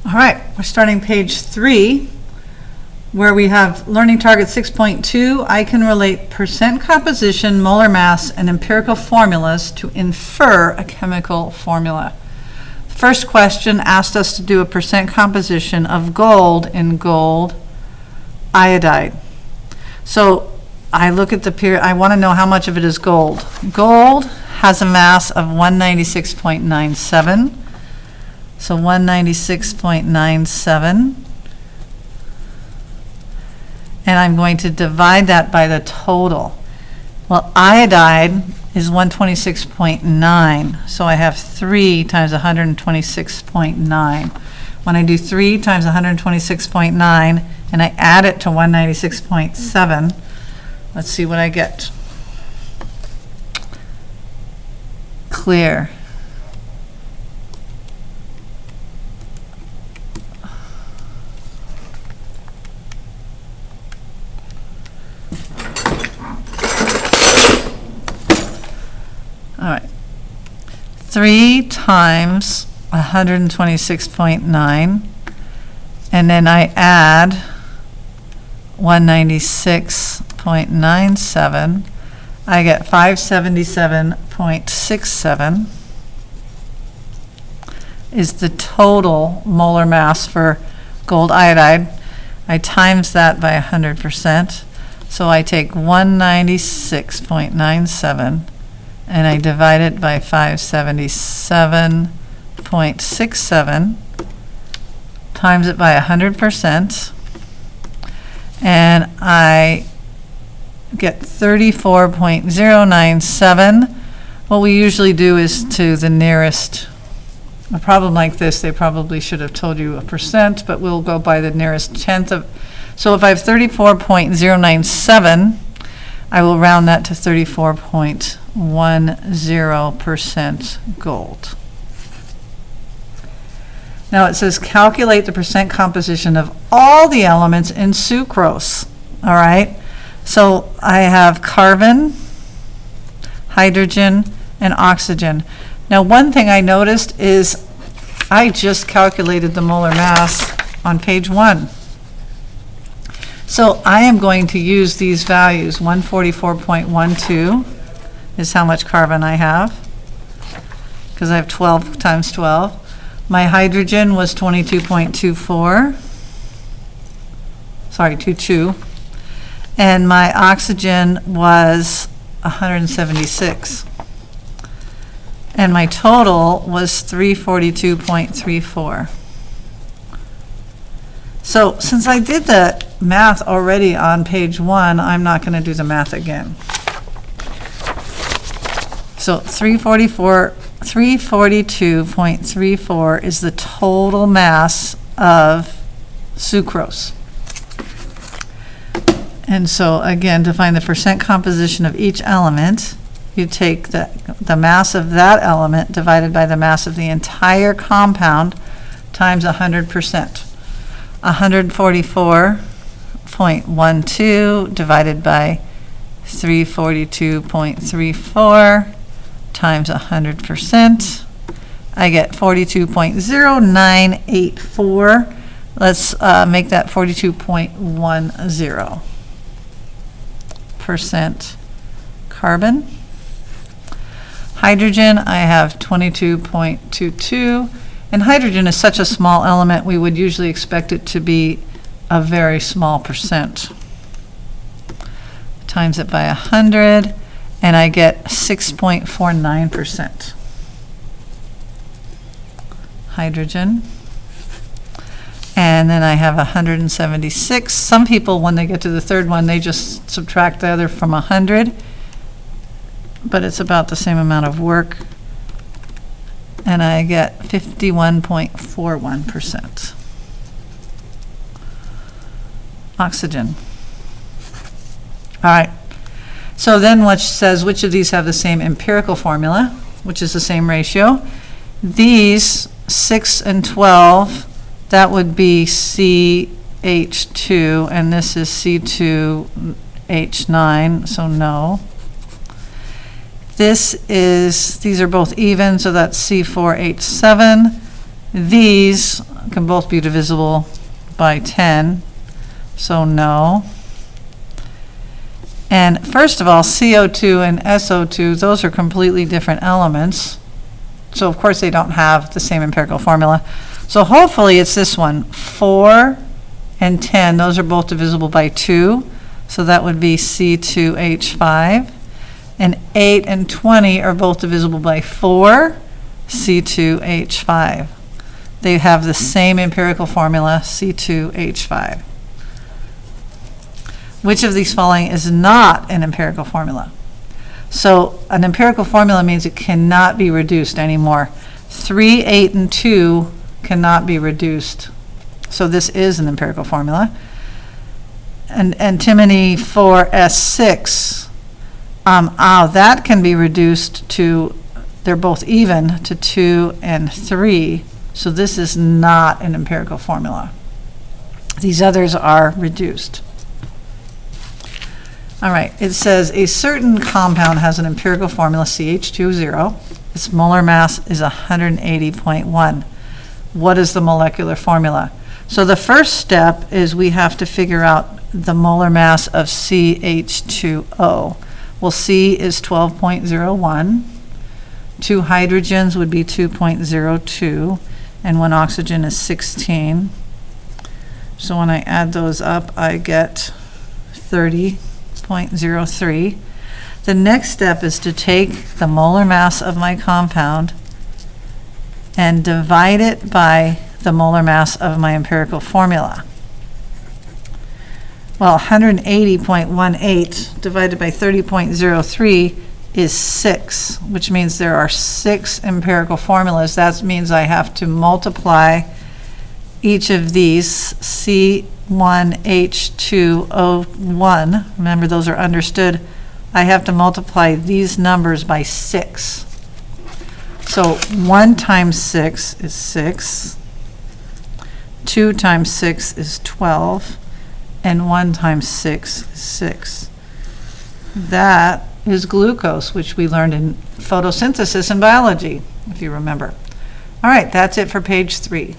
All right, we're starting page 3, where we have learning target 6.2. I can relate percent composition, molar mass, and empirical formulas to infer a chemical formula. The first question asked us to do a percent composition of gold in gold iodide. So I look at the period, I want to know how much of it is gold. Gold has a mass of 196.97. So 196.97. And I'm going to divide that by the total. Well, iodide is 126.9. So I have 3 times 126.9. When I do 3 times 126.9 and I add it to 196.7, let's see what I get. Clear. All right. 3 times 126.9, and then I add 196.97. I get 577.67 is the total molar mass for gold iodide. I times that by 100%. So I take 196.97 and I divide it by 577.67, times it by 100%, and I get 34.097. What we usually do is to the nearest. A problem like this, they probably should have told you a percent, but we'll go by the nearest tenth of. So if I have 34.097, I will round that to 34.10% gold. Now it says calculate the percent composition of all the elements in sucrose. All right, so I have carbon, hydrogen, and oxygen. Now one thing I noticed is I just calculated the molar mass on page 1. So I am going to use these values. 144.12 is how much carbon I have, because I have 12 times 12. My hydrogen was 22.24. Sorry, 22. And my oxygen was 176. And my total was 342.34. So since I did the math already on page 1, I'm not going to do the math again. So 342.34 is the total mass of sucrose. And so again, to find the percent composition of each element, you take the mass of that element divided by the mass of the entire compound times 100%. 144.12 divided by 342.34 times 100%. I get 42.0984. Let's make that 42.10% carbon. Hydrogen, I have 22.22. And hydrogen is such a small element, we would usually expect it to be a very small percent. Times it by 100, and I get 6.49%. Hydrogen. And then I have 176. Some people, when they get to the third one, they just subtract the other from 100, but it's about the same amount of work. And I get 51.41%. Oxygen. All right. So then what says which of these have the same empirical formula, which is the same ratio. These 6 and 12, that would be CH2, and this is C2H9, so no. These are both even, so that's C4H7. These can both be divisible by 10, so no. And first of all, CO2 and SO2, those are completely different elements. So of course they don't have the same empirical formula. So hopefully it's this one, 4 and 10, those are both divisible by 2. So that would be C2H5. And 8 and 20 are both divisible by 4, C2H5. They have the same empirical formula, C2H5. Which of these following is not an empirical formula? So an empirical formula means it cannot be reduced anymore. 3, 8, and 2 cannot be reduced. So this is an empirical formula. And antimony 4S6, that can be reduced to, they're both even, to 2 and 3. So this is not an empirical formula. These others are reduced. All right, it says a certain compound has an empirical formula CH2O. Its molar mass is 180.1. What is the molecular formula? So the first step is we have to figure out the molar mass of CH2O. Well, C is 12.01. 2 hydrogens would be 2.02, and 1 oxygen is 16. So when I add those up, I get 30.03. The next step is to take the molar mass of my compound and divide it by the molar mass of my empirical formula. Well, 180.18 divided by 30.03 is 6, which means there are 6 empirical formulas. That means I have to multiply each of these, C1H2O1, remember those are understood, I have to multiply these numbers by 6. So 1 times 6 is 6, 2 times 6 is 12, and 1 times 6 is 6. That is glucose, which we learned in photosynthesis in biology, if you remember. All right, that's it for page 3.